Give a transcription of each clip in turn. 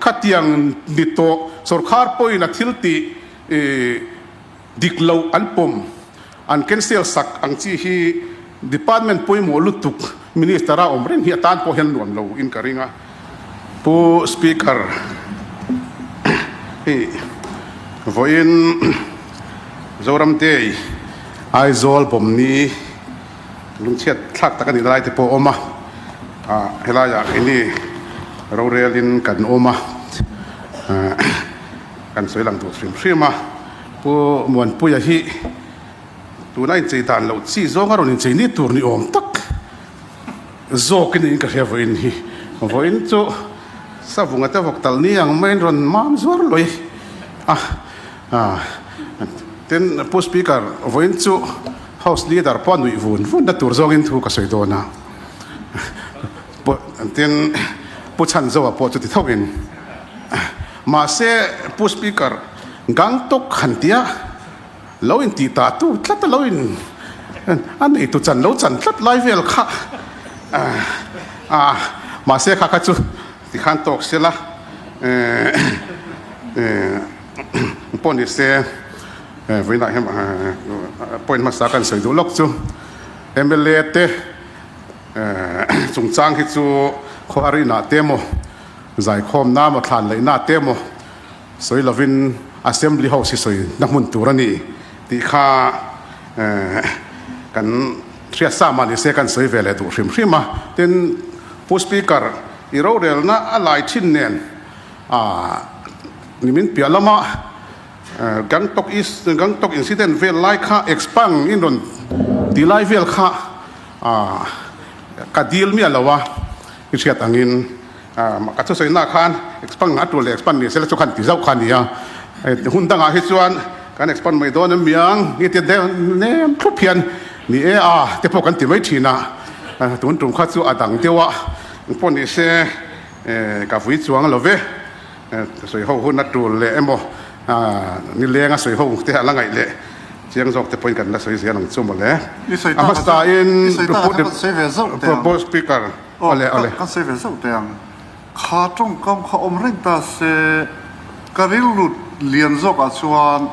khát tiếng nít to sor khar poi na thil ti dik lo an pom an cancel sak ang chi hi department poi mo lutuk minister ra omren hi tan po hen nuam lo in karinga po speaker hi voin zoram te ai zol pom ni lung chet thak ta kan dai te po oma helaya ini rorelin kan oma kan soilang tu shrimma po mon puya hi tu nai chei tan lo chi zonga ron chei ni tur ni om tak zo kin ka he voin hi voin chu savunga ta voktal ni ang main ron mam zor loi ten po speaker voin chu house leader po nui vun da tur zong in thu ka soi do na po ten po chan zo po chu ti thogin ma se po speaker gang tok khantia lo in ti ta tu tlat lo in an ei tu chan lo chan tlat lai vel kha ma se kha chu ti khan tok sela pon ni se với lại hem point mà sakan soi du lok chu MLA te chung chang hi chu kho arena temo zai khom na ma thlan lai na temo soi lovin assembly house soi na mun turani ti kha kan thria sa ma ni se kan soi vele du hrim ten post speaker I ro rel na alai thin nen nimin pialama gangtok incident vel lai kha expang in ron ti lai vel kha ka deal mi alawa I riat angin ka chu soina khan expang atul expand ni sel chu khan ti zau khan ya hun danga hi chuan kan expand mai don miang ni te nem thupian ni te po kan ti mai thina tun tum kha chu adang dewa pon ni se ka vui chuang love soi ho hun atul le emo ni lenga soi ho te ala ngai le chiang jok te point kan la soi sia nang chu mo le amasta in propose speaker ole kan se ve zo tang kha trong kam kha omreng ta se karil lut lian zok a chuan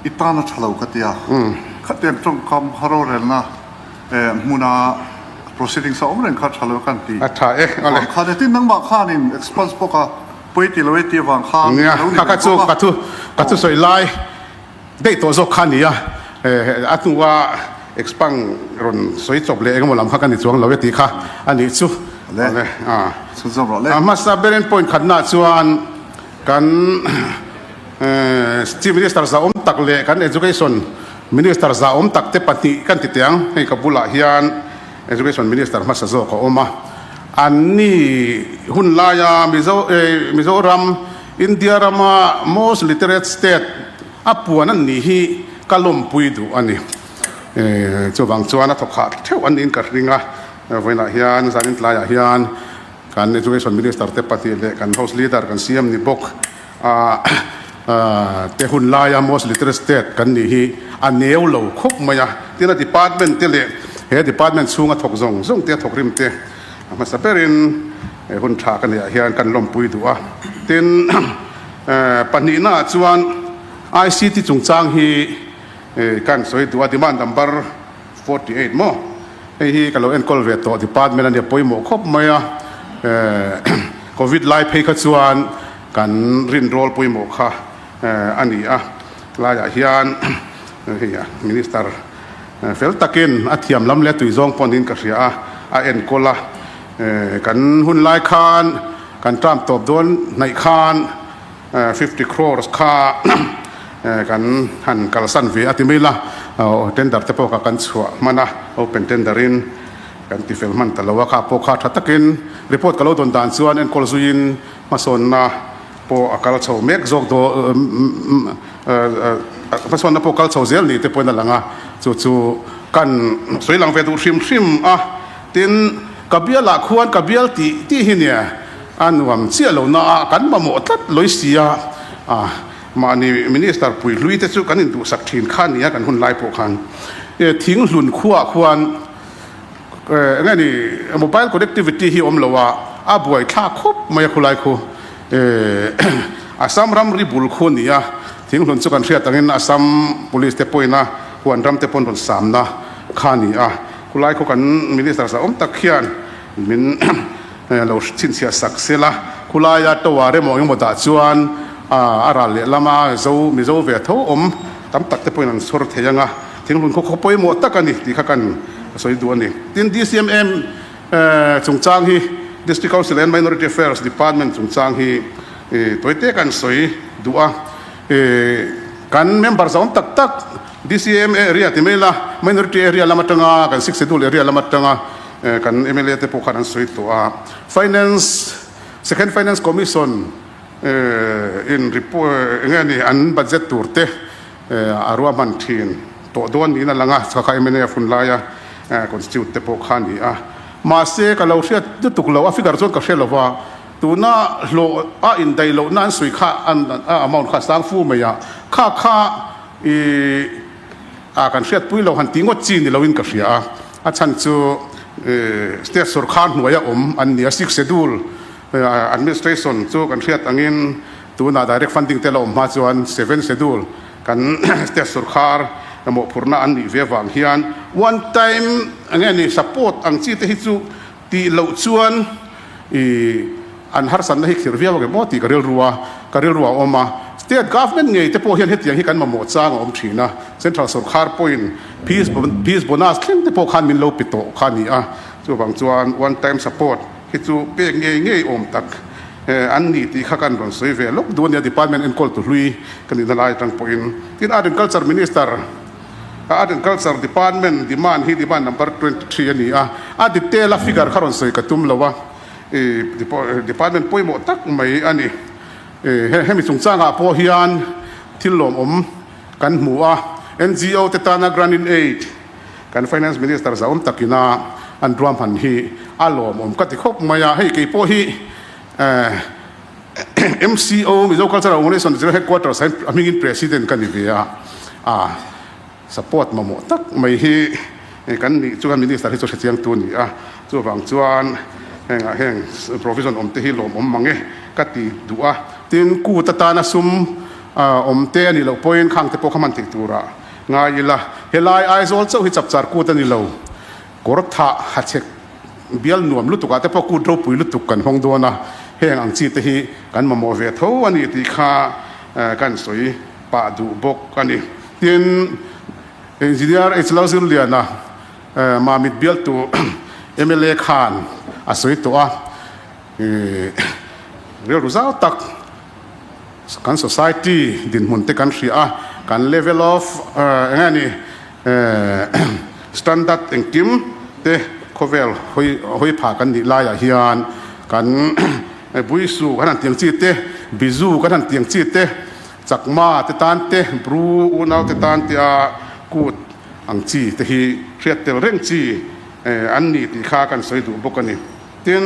itana thalo katia khatem trong kam haro rel na muna proceeding sa omreng kha thalo kan ti atha ole kha de tin nang ba khan in expense poka poiti lo eti wang khan ka chu soi lai dei to zo khan ya atungwa expang ron soi chop le engmo lam kha kan ni chuang lo ti kha ani chu le chu zo ro le ama sa beren point khatna chuan kan chief minister za om tak le kan education minister za om tak te pati kan ti tiang hei kabula hian education minister ma sa zo ko oma anni hun laya mizoram india rama most literate state apuan an ni hi kalom puidu ani chuwang chuana thokha theu an in ka ringa voina hian zanin tlaya hian kan education minister te pati le kan house leader kan CM ni bok te hun laya most literate state kan ni hi aneu lo khop maya tina department te le he department chunga thok zong te thok rim te ma saperin hun tha kan ya hian kan lom pui du tin pani na chuan ICT chungchang hi kan soi du demand number 48 mo hi kalo en kol ve to department an poi mo khop maya covid life phe kha chuan kan rin rol poi mo kha ani la ya hian minister fel takin athiam lam le tui zong ponin ka ria en kola kan hun lai khan kan tram top don nai khan 50 crores kha kan han kalsan ve atimila tender te po ka kan chua mana open tenderin kan ti fel man talawa kha po kha thatakin report kalo don dan chuan en kol zuin mason na po akal chho mek jok do mason na po kal chho zel ni te po na langa chu kan soilang ve du hrim tin kabiala khuan kabial ti hinia anwam chia lo na kan ma mo tat loisia mani minister pui lui te chu kan in du sak thin khan ya kan hun lai po khan thing hlun khuan ngani mobile connectivity hi om lowa a buai tha khop mai khulai khu Assam ram ribul khunia thing lun chu kan hriat angin Assam police te poina huan ram te pon ron samna khani kulai ko kan minister sa tak khian min lo chin sia saksela kulai ya to ware mo yong da chuan aral le lama zo mi zo ve tho tam tak te poin an sor theyanga thing lun ko poi mo takani ti kha kan soi du ani tin DCMM chungchang hi District Council and Minority Affairs Department chungchang hi toite kan soi dua kan member sa tak DCM area timela minority area lamatanga kan 6 schedule area lamatanga kan MLA te po kan soi to second finance commission in report ngani an budget turte arwa mantin to don ni na langa sa ka MLA funlaya constitute te po khani ma se ka lo sia tuklo figure zon ka shelowa tuna lo in dai lo nan sui kha an amount kha sang fu maya kha kan hriat pui lo han tingot chin ni loin ka hria chan chu state sarkar hnuaia an nia 6 schedule administration chu kan hriat angin tuna direct funding te lo ma chuan 7 schedule kan state sarkar mo phurna an ni ve wang hian one time angani support ang chi te hi chu ti lo chuan an har san na hi khirvia wa ge moti karil ruwa oma state government ngei te po hian hetiang hi kan ma mo chang thina central sarkar point peace bonus thleng te po khan min lo pito khani chu bang chuan one time support hi chu pe ngei tak an ni ti kha kan ron soi ve lok dunia department in call to lui kan in lai tang point tin agriculture minister agriculture department demand number 23 ani detail a figure kharon soi ka tum lawa department poi mo tak mai ani hemi chungchanga po hian thilom kan hmua NGO te tana grant in aid kan finance minister za takina an drum han hi alom ka ti khop maya hei ke po hi MCO Mizo Cultural Organization headquarters amingin president kan ivia support mamo tak mai hi kan ni chuan minister hi chu chiang tu ni chu wang chuan heng provision te hi lom mange kati dua tin ku tatana sum te ani lo point khang te po khaman ti tura ngaila helai eyes also hi chapchar ku tani lo kortha hachek bial nuam lutuka te po ku dro pui lutuk kan hong dona heng ang chi te hi kan mamo ve tho ani ti kha kan soi pa du bok ani tin engineer Islazul liana mamit bial tu MLA Khan asoi to real result tak kan society din munte kan ria kan level of ngani standard engkim te khovel hoi pha kan ni la ya hian kan buisu kan tiang chi te bizu kan tiang chi te chakma te tan te bru unau te tan te kut ang chi te hi hriat tel reng chi an ni ti kha kan soi du bokani tin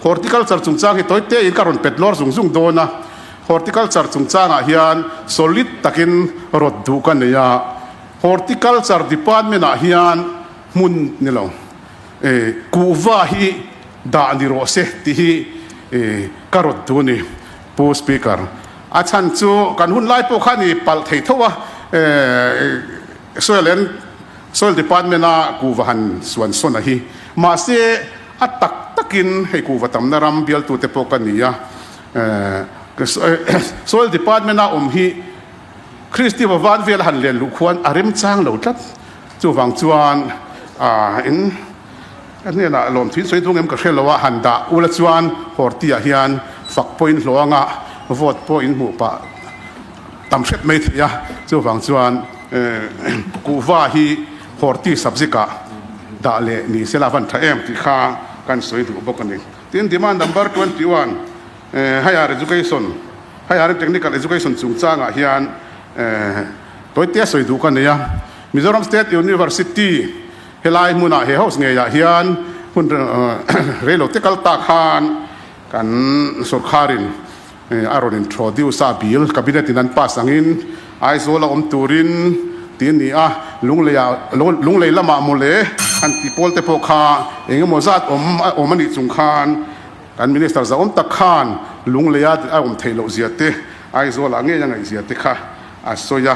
horticulture chungchang hi toite in karon petlor zung dona horticulture chungchang hian solid takin rod du kan ya horticulture department hian mun nilo kuwa hi da ni ro se ti hi karot du ni po speaker achan chu kan hun lai po khani pal thei thowa soil department kuwahan suan sona hi ma se atak takin he kuwatam naram bial tu te pokania soil department hi Christi van vel han len lu khuan arem chang lo tlat chu wang chuan in ani na lom thin soi thung em ka khelawa handa ula chuan hortia hian fak point loanga vote point mu pa tam set mai thia chu wang chuan kuwa hi horti subject da le ni selavan tha em ti kha kan soi du bokani tin demand number 21 higher education higher technical education chungchanga hian toite soi du kan ya Mizoram State University helai muna he house nge ya hian hun relo tekal ta khan kan sorkharin aron introduce a bill cabinet in an pasangin aizola turin tin ni lunglei lama mole an people te po kha engemo zat omani chung khan kan minister za tak khan lung le ya thilo zia te ai zo la nge yang ai zia te kha a soya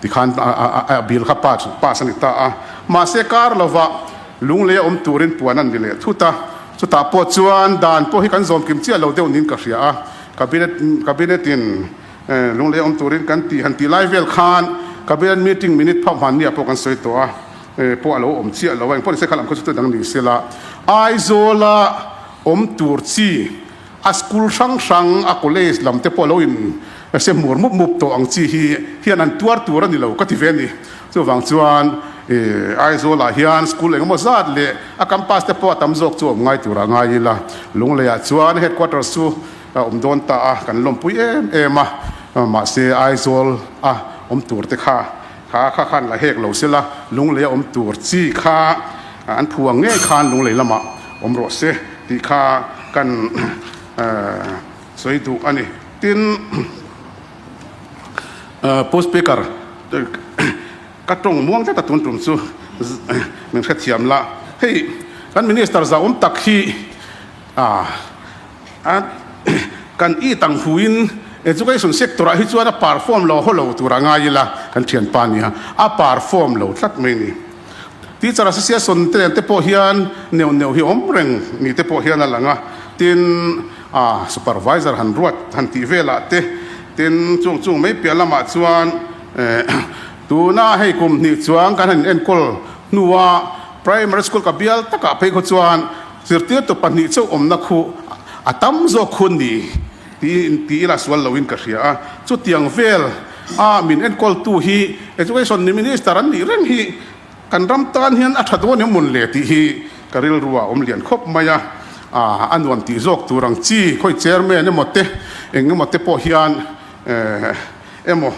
ti khan a bil kha pa sanita a ma se kar lova lung le turin puanan ni le thuta chuta po chuan dan po hi kan zom kim chia lo deuh nin ka hria a cabinet in lung le turin kan ti han ti live vel khan cabinet meeting minute pham han nia po kan soi to a po alo chia lo wang po se khalam ko chu dang ni sela ai zola tur chi a school sang a college lam te po lo in se mur mup to ang chi hi hian an tur ani lo ka ti ve ni chu wang chuan ai zola hian school engemaw zat le a campus te po tam jok chu ngai tura ngai la lung le ya chuan headquarters chu don ta a kan lom pui ma se ai zol a tur te kha khan la hek lo sela lung le tur chi kha an phuang nge khan lung le lama ro se ti kha kan soi tu ani tin post speaker ka tong muang ta tun tum chu men kha thiam la hei kan minister za tak hi kan I tang huin education sector hi chuan a perform lo holo turanga ila kan thian pa nia a perform lo thlat mai ni teacher association te po hian neu hi omreng ni te po hian alanga tin supervisor han ruat han ti vela te tin chung mai pialama chuan tuna hei kum ni chuang kan han enkol nuwa primary school ka bial taka pe ko chuan sirtir to pani chu omna khu atam zo khun ni ti ila swal lowin ka hria chu tiang vel min enkol tu hi education ni minister an ni rem hi kan ram tan hian a thadon ni mun le ti hi karil ruwa lian khop maya anwan ti zok turang chi khoi chairman emote engemote po hian emo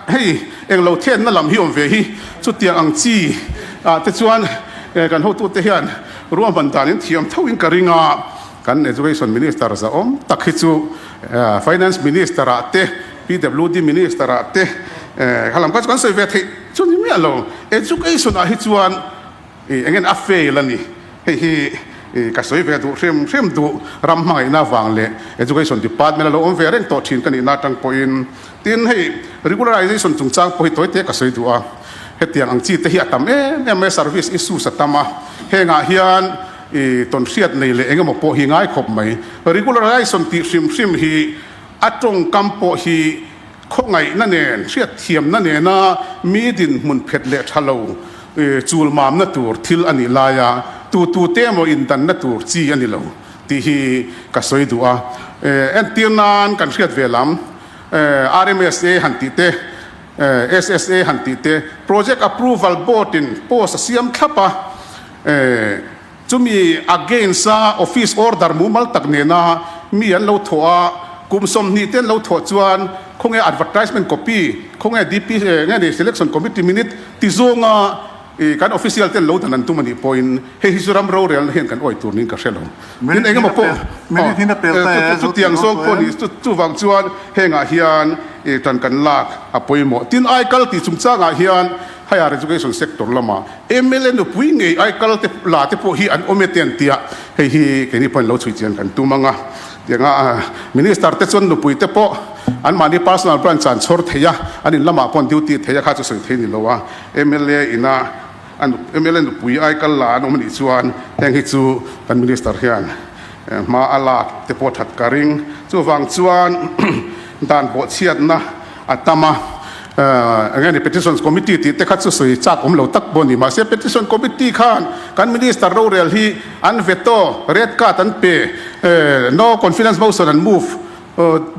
hei englo then na lam hi om ve hi chu tiang ang chi te chuan kan ho tu te hian ruam ban danin thiam thoin karinga kan education minister za tak hi chu finance minister te pwd minister te halam ka kan sei ve thei chu ni mi alo education a hi chuan engen a fail ani hi ka soi ve du rem du ram mai na wang le education department lo ve ren to thin kan na tang point tin hei regularization chung chang po hi toy te ka soi du a hetiang ang chi te hi atam service issue satama henga hian ton siat nei le engemaw po hi ngai khop mai regularization ti sim hi atong kampo hi khongai na nen siat thiam na ne na mi din mun phet le thalo chul mam na tur thil ani laya tu te mo in dan na tur chi ani lo ti hi ka soi du a en tirnan kan siat velam RMSA hanti te SSA hanti te project approval board in post siam thapa chumi against office order mumal takne na mi an lo thoa kumsom ni ten lo tho chuan khonge advertisement copy khonge DP nge selection committee minute ti zonga kan official ten lo tanan tu mani point he hisuram ro real hen kan oi turnin ka shelo min engemaw po min thina pelta chu tiang song po ni chu wang chuan henga hian tan kan lak apoimo tin ai kal ti chungchanga hian higher education sector lama MLN no puinge ai kal te la te po hi an ometen tia hei hi keni pon lo chui chian kan tumanga tianga minister te chon no pui te po an mani personal branch an chor theya anin lama pon duty theya kha chu soi theini lowa MLA ina an MLN no pui ai kal la no mani chuan heng hi chu kan minister hian ma ala te po that karing chu wang chuan dan bo chiat na atama again petitions committee ti te khat chu soi chak lo tak boni ma se petition committee khan kan minister ro real hi an veto red card an pe no confidence motion and move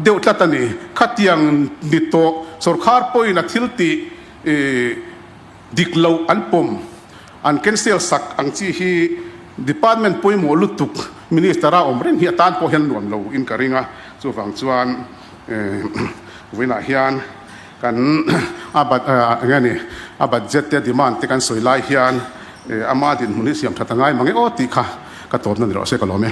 deu tlatani khatiang nito sarkar poina thilti diklo an pom an cancel sak ang chi hi department poi mo lutuk minister a omren hi tan po hen nuam lo in karinga chu wang chuan wina hian kan ngani budget te demand te kan soilai hian amadin munisiam thatangai mangi o ti kha ka torna ro se kalome